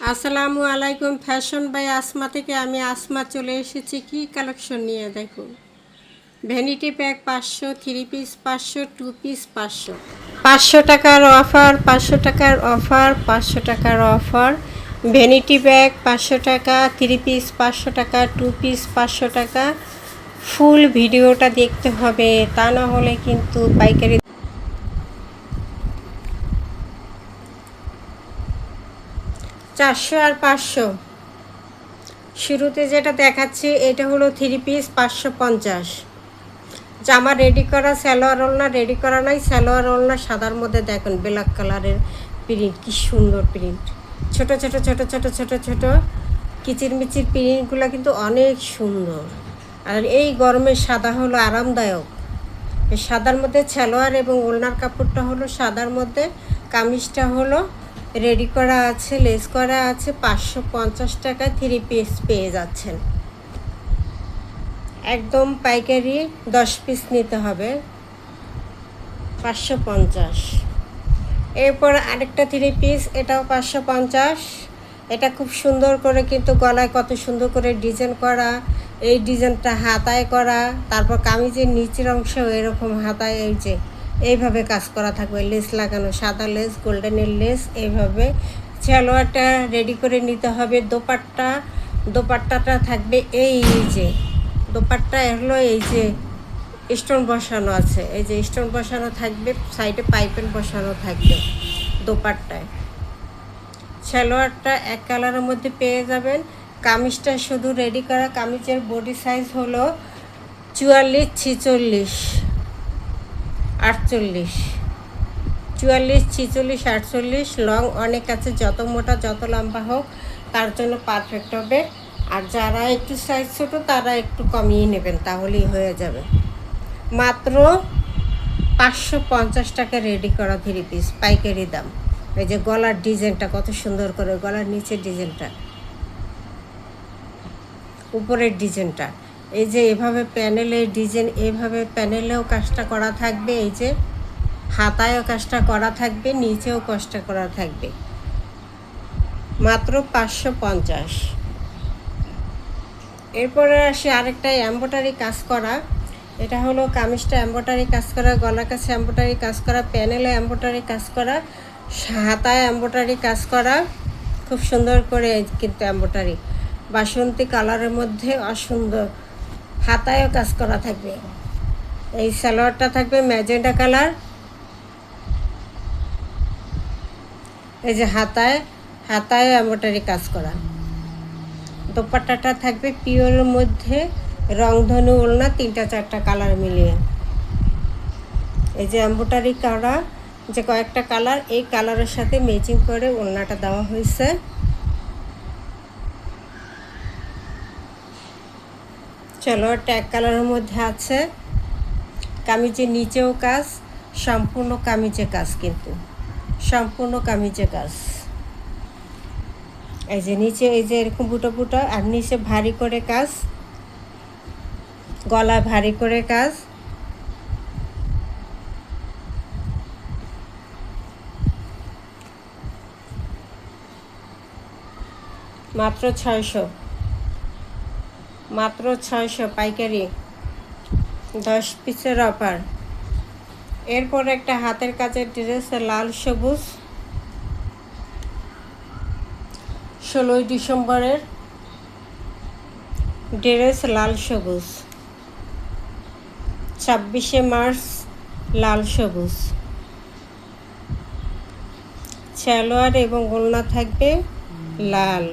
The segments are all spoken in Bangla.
আসসালামু আলাইকুম। ফ্যাশন বাই আসমা থেকে আমি আসমা চলে এসেছি কি কালেকশন নিয়ে দেখুন। ভ্যানিটি ব্যাগ 500, 3 পিস 500, 2 পিস 500, 500 টাকার অফার, 500 টাকার অফার, 500 টাকার অফার। ভ্যানিটি ব্যাগ 500 টাকা, 3 পিস 500 টাকা, 2 পিস 500 টাকা। ফুল ভিডিওটা দেখতে হবে, তা না হলে কিন্তু পাইকারি 400 আর 500। শুরুতে যেটা দেখাচ্ছি এটা হলো 3 পিস 550। জামা রেডি করা, সালোয়ার ওড়না রেডি করা নাই। সালোয়ার ওড়না সাদার মধ্যে দেখুন ব্ল্যাক কালারের প্রিন্ট, কি সুন্দর প্রিন্ট। ছোট ছোট ছোট ছোট ছোট ছোট কিচিরমিচির প্রিন্টগুলো কিন্তু অনেক সুন্দর। আর এই গরমে সাদা হলো আরামদায়ক। এই সাদার মধ্যে সালোয়ার এবং ওড়নার কাপড়টা হলো সাদার মধ্যে, কামিজটা হলো রেডি করা আছে, লেস করা আছে। 550 টাকায় 3 পিস পেয়ে যাচ্ছেন। একদম পাইকারি 10 পিস নিতে হবে, 550। এরপর আরেকটা 3 পিস, এটাও 550। এটা খুব সুন্দর করে কিন্তু গলায় কত সুন্দর করে ডিজাইন করা, এই ডিজাইনটা হাতায় করা। তারপর কামিজের নিচের অংশ এরকম হাতায় এই যে এইভাবে কাজ করা থাকবে, লেস লাগানো, সাদা লেস, গোল্ডেনের লেস এইভাবে। সালোয়ারটা রেডি করে নিতে হবে। দোপাট্টাটা থাকবে এই যে দোপাট্টা হলো এই যে স্টোন বসানো আছে, এই যে স্টোন বসানো থাকবে, সাইডে পাইপেন বসানো থাকবে দোপাট্টায়। সালোয়ারটা এক কালারের মধ্যে পেয়ে যাবেন। কামিজটা শুধু রেডি করা। কামিজের বডি সাইজ হলো 44, 46, 48, 44, 46, 48। লং অনেক আছে, যত মোটা যত লম্বা হোক তার জন্য পারফেক্ট হবে। আর যারা একটু সাইজ ছোটো তারা একটু কমিয়ে নেবেন, তাহলেই হয়ে যাবে। মাত্র 550 টাকা রেডি করা 3 পিস, পাইকারি দাম। এই যে গলার ডিজাইনটা কত সুন্দর করে, গলার নিচের ডিজাইনটা, উপরের ডিজাইনটা, এই যে এভাবে প্যানেলের ডিজাইন, এভাবে প্যানেলেও কাজটা করা থাকবে, এই যে হাতায়ও কাজটা করা থাকবে, নিচেও কাজটা করা থাকবে। মাত্র 550। এরপরে আসি আরেকটা এমব্রয়ডারি কাজ করা। এটা হলো কামিজটা এমব্রয়ডারি কাজ করা, গলার কাছে এমব্রয়ডারি কাজ করা, প্যানেলে এমব্রয়ডারি কাজ করা, হাতায় এমব্রয়ডারি কাজ করা, খুব সুন্দর করে কিন্তু এমব্রয়ডারি বাসন্তী কালারের মধ্যে অসুন্দর। হাতায়ও কাজ করা থাকবে। এই সালোয়ারটা থাকবে ম্যাজেন্টা কালার, এই যে হাতায় এমব্রয়ডারি কাজ করা। দোপাট্টাটা থাকবে পিওরের মধ্যে, রংধনু ওড়না, 3-4টা কালার মিলিয়ে। এই যে এমব্রয়ডারি করা যে কয়েকটা কালার, এই কালারের সাথে ম্যাচিং করে ওড়নাটা দেওয়া হয়েছে। সালোয়ারটা এক কালারের মধ্যে আছে। কামিজের নিচেও কাজ, সম্পূর্ণ কামিজে কাজ, কিন্তু সম্পূর্ণ কামিজে কাজ। এই যে নিচে এই যে এরকম বুটো বুটো, আর নিচে ভারী করে কাজ, গলায় ভারী করে কাজ। মাত্র 600, মাত্র 600 পাইকারি, 10 পিসের অফার। এরপর একটা হাতের কাজের ড্রেস, লাল সবুজ, 16ই ডিসেম্বরের ড্রেস, লাল সবুজ। 26শে মার্চ লাল সবুজ। সালোয়ার এবং ওড়না থাকবে লাল,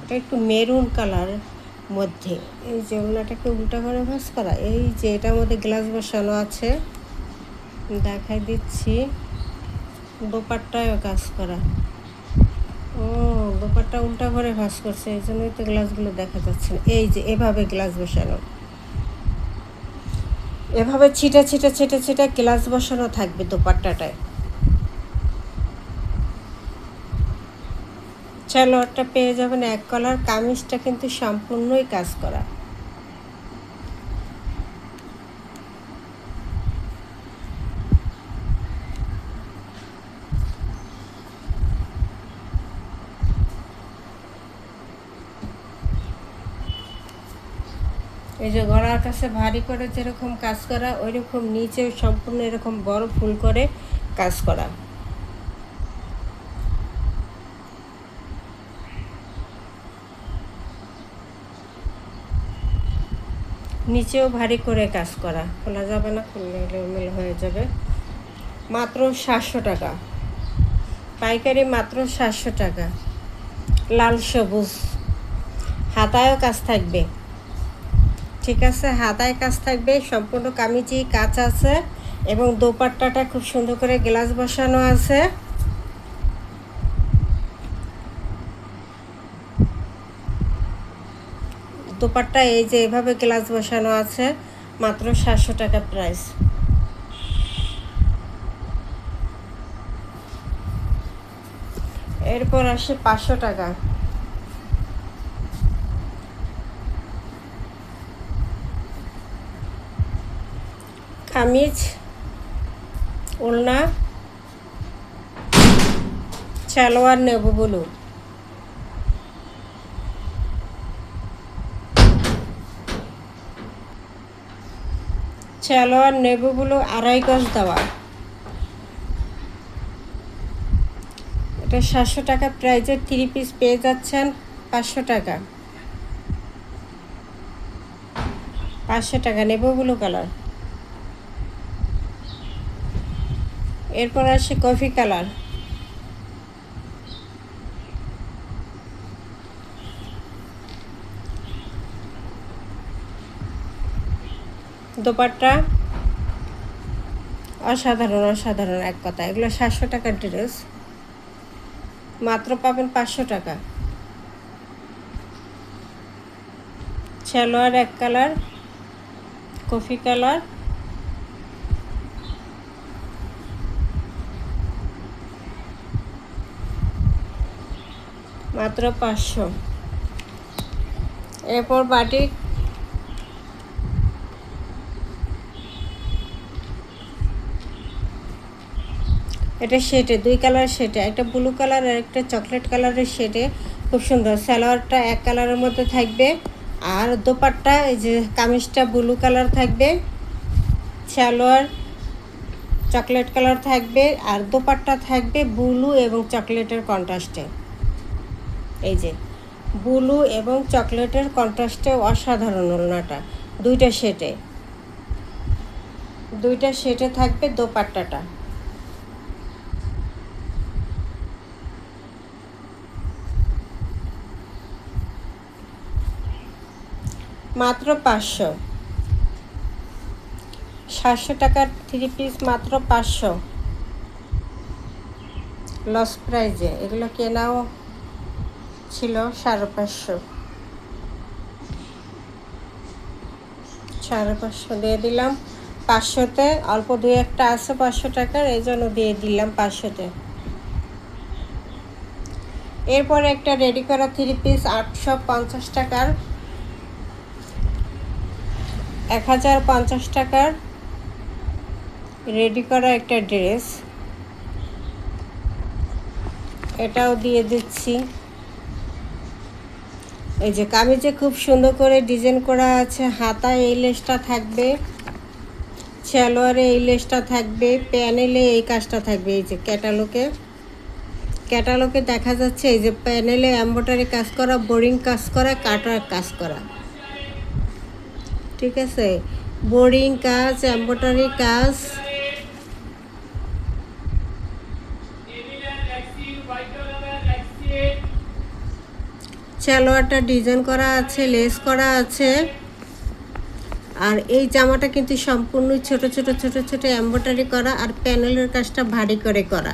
এটা একটু মেরুন কালার মধ্যে। এই যে ওড়নাটাকে উল্টা করে ভাঁজ করা, এই যে এটার মধ্যে গ্লাস বসানো আছে, দেখাই দিচ্ছি। দোপাট্টায়ও কাজ করা। ও, দোপাট্টা উল্টা করে ভাঁজ করছে, এই জন্যই তো গ্লাসগুলো দেখা যাচ্ছে না। এই যে এভাবে গ্লাস বসানো, এভাবে ছিটা ছিটা ছিটা ছিটা গ্লাস বসানো থাকবে দোপাট্টাটায়। সালোয়ারটা পেয়ে যাবেন এক কালার। কামিজটা কিন্তু সম্পূর্ণই কাজ করা। এই যে গলার কাছে ভারী করে যেরকম কাজ করা, ওইরকম নিচেও সম্পূর্ণ এরকম বড় ফুল করে কাজ করা। নিচেও ভারী করে কাজ করা, খোলা যাবে না, খুললে এলোমেলো হয়ে যাবে। মাত্র 700 টাকা পাইকারি, মাত্র 700 টাকা। লাল সবুজ, হাতায়ও কাজ থাকবে, ঠিক আছে, হাতায় কাজ থাকবে, সম্পূর্ণ কামিজি কাজ আছে এবং দোপাট্টাটা খুব সুন্দর করে গ্লাস বসানো আছে। দোপাট্টা এই যে এভাবে গ্লাস বসানো আছে, মাত্র 700 টাকা প্রাইস। এরপর আসে 500 টাকা। কামিজ, ওড়না, salwar navy blue, salwar navy blue 2.5 গজ দেওয়া। এটা 700 টাকা প্রাইজের 3 পিস পেয়ে যাচ্ছেন 500 টাকা। 500 টাকা নেভি ব্লু কালার। এরপর আসে কফি কালার। দোপাট্টা অসাধারণ, অসাধারণ এক কথা। এগুলো 700 টাকার ড্রেস, মাত্র পাবেন 500 টাকা। সালোয়ার এক কালার, কফি কালার, মাত্র 500। এরপর বাটিক, এটা শেডে 2 কালার শেডে, একটা ব্লু কালার আর একটা চকলেট কালারের শেডে, খুব সুন্দর। সালোয়ারটা এক কালারের মধ্যে থাকবে, আর দোপাট্টা এই যে কামিজটা ব্লু কালার থাকবে, সালোয়ার চকলেট কালার থাকবে, আর দোপাট্টা থাকবে ব্লু এবং চকলেটের কন্ট্রাস্টে। এই যে ব্লু এবং চকলেটের কন্ট্রাস্টে অসাধারণ ওড়নাটা, দুইটা শেডে থাকবে দোপাট্টাটা। মাত্র 500। 700 টাকার 3 পিস মাত্র 500, লস প্রাইজে। এগুলো কেনাও ছিল 550, 550 দিয়ে দিলাম 500-তে। অল্প 2-1টা আছে 500 টাকার, এই জন্য দিয়ে দিলাম 500-তে। এরপরে একটা রেডি করা 3 পিস 850 টাকার, 1050 টাকার রেডি করা একটা ড্রেস, এটাও দিয়ে দিচ্ছি। এই যে কামিজে খুব সুন্দর করে ডিজাইন করা আছে, হাতায় এই লেসটা থাকবে, সালোয়ারে এই লেসটা থাকবে, প্যানেলে এই কাজটা থাকবে। এই যে ক্যাটালগে দেখা যাচ্ছে এই যে প্যানেলে এমব্রয়ডারি কাজ করা, বোরিং কাজ করা, কাটার কাজ করা, ঠিক আছে, বোরিং কাজ, এমব্রয়ডারি কাজ। সালোয়ারটা ডিজাইন করা আছে, লেস করা আছে, আর এই জামাটা কিন্তু সম্পূর্ণ ছোট ছোট ছোট ছোট এমব্রয়ডারি করা, আর প্যানেলের কাজটা ভারী করে করা।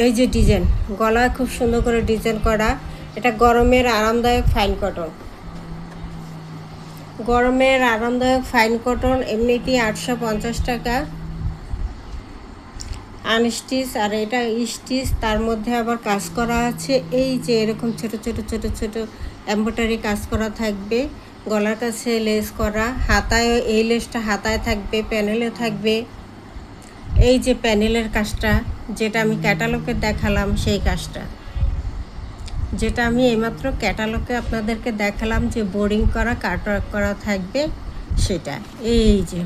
এই যে ডিজাইন, গলায় খুব সুন্দর করে ডিজাইন করা। এটা গরমের আরামদায়ক ফাইন কটন, গরমের আরামদায়ক ফাইন কটন, এমনিতেই 850 টাকা আনস্টিচ, আর এটা স্টিচ, তার মধ্যে আবার কাজ করা আছে। এই যে এরকম ছোট ছোট ছোট ছোট এমব্রয়ডারি কাজ করা থাকবে, গলার কাছে লেস করা, হাতায় এই লেসটা হাতায় থাকবে, প্যানেলে থাকবে। এই যে প্যানেলের কাজটা, যেটা আমি ক্যাটালগে দেখালাম সেই কাজটা, যেটা আমি এইমাত্র ক্যাটালগে আপনাদেরকে দেখালাম যে বোর্ডিং করা কাটওয়ার্ক করা থাকবে, সেটা এই যে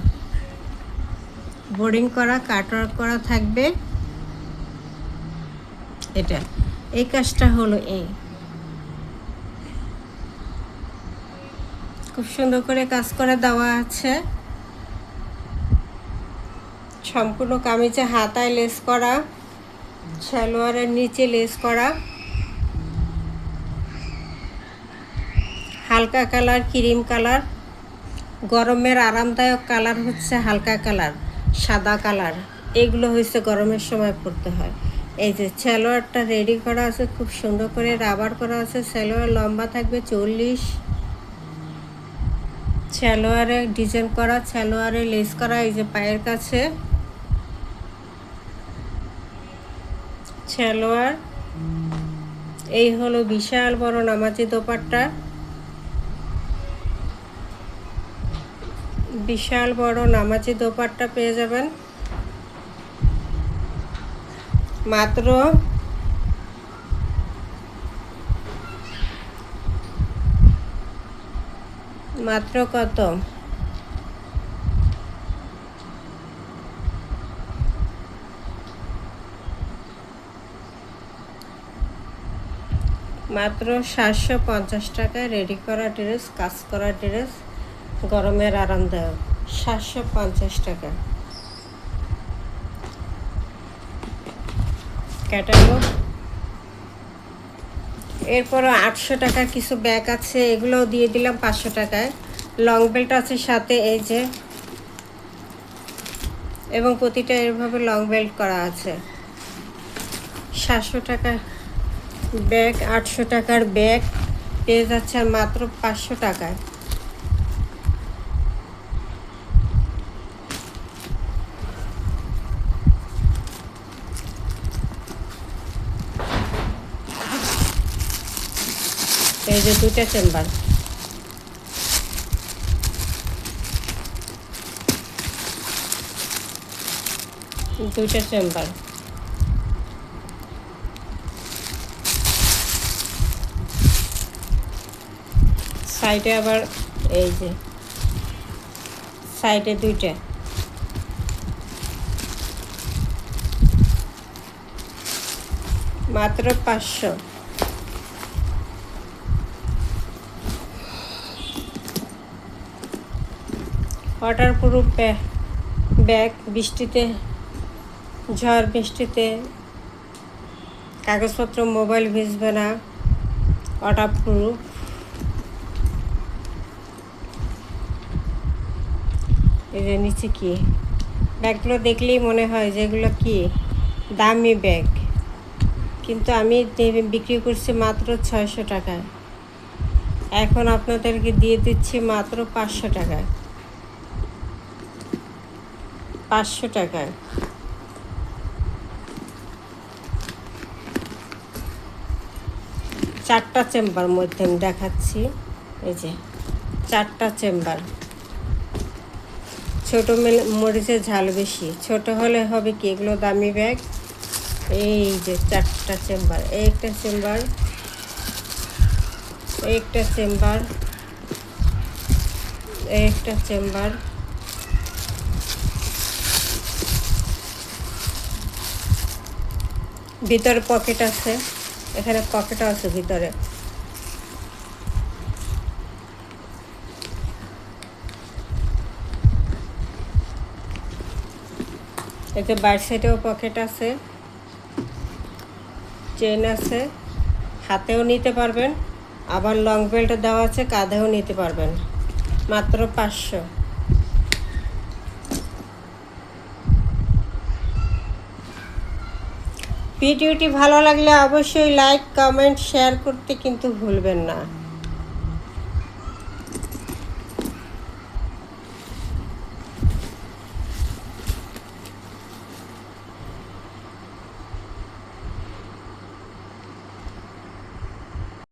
বোর্ডিং করা কাটওয়ার্ক করা থাকবে। এটা এই কাজটা হলো এই, খুব সুন্দর করে কাজ করে দেওয়া আছে। সম্পূর্ণ কামিজে হাতায় লেস করা, সালোয়ারের নিচে লেস করা, হালকা কালার ক্রিম কালার। গরমের আরামদায়ক কালার হচ্ছে হালকা কালার, সাদা কালার, এগুলো হচ্ছে গরমের সময় পরতে হয়। এই যে সালোয়ারটা রেডি করা আছে, খুব সুন্দর করে রাবার করা আছে। সালোয়ার লম্বা থাকবে 40, সালোয়ারে ডিজাইন করা, সালোয়ারে লেস করা। এই যে পায়ের কাছে সালোয়ার। এই হলো বিশাল বড় নামাজি দোপাট্টা, বিশাল বড় নামাজি দোপাট্টা পেয়ে যাবেন মাত্র কত, মাত্র 750 টাকায় রেডি করা ড্রেস, কাজ করা ড্রেস, গরমের আরামদায়ক, 750 টাকা ক্যাটালগ। এরপরও 800 টাকার কিছু ব্যাগ আছে, এগুলোও দিয়ে দিলাম 500 টাকায়। লং বেল্ট আছে সাথে, এই যে, এবং প্রতিটা এভাবে লং বেল্ট করা আছে। 700 টাকা ব্যাগ, 800 টাকার ব্যাগ পেয়ে যাচ্ছে মাত্র 500 টাকায়। এই যে দুটা চেম্বার, দুইটা চেম্বার। সাইডে আবার এই যে সাইডে দুইটা, মাত্র 500। ওয়াটারপ্রুফ ব্যাগ, বৃষ্টিতে, ঝড় বৃষ্টিতে কাগজপত্র মোবাইল ভিজবে না, ওয়াটারপ্রুফ। এই যে নিচে কি ব্যাগগুলো দেখলেই মনে হয় যেগুলো কি দামি ব্যাগ, কিন্তু আমি বিক্রি করছি মাত্র 600 টাকায়। এখন আপনাদেরকে দিয়ে দিচ্ছি মাত্র 500 টাকায়, 500 টাকায়। চারটা চেম্বার মধ্যে আমি দেখাচ্ছি, এই যে 4টা চেম্বার। ছোটো মরিচের ঝাল বেশি, ছোট হলে হবে কি এগুলো দামি ব্যাগ। এই যে 4টা চেম্বার, একটা চেম্বার, একটা চেম্বার, একটা চেম্বার। ভিতরে পকেট আছে, এখানে পকেটও আছে ভিতরে। এতে বাইর সাইডেও পকেট আছে, চেন আছে, হাতেও নিতে পারবেন, আবার লং বেল্ট দেওয়া আছে, কাঁধেও নিতে পারবেন। মাত্র 500। ভিডিওটি ভালো লাগলে অবশ্যই লাইক, কমেন্ট, শেয়ার করতে কিন্তু ভুলবেন না।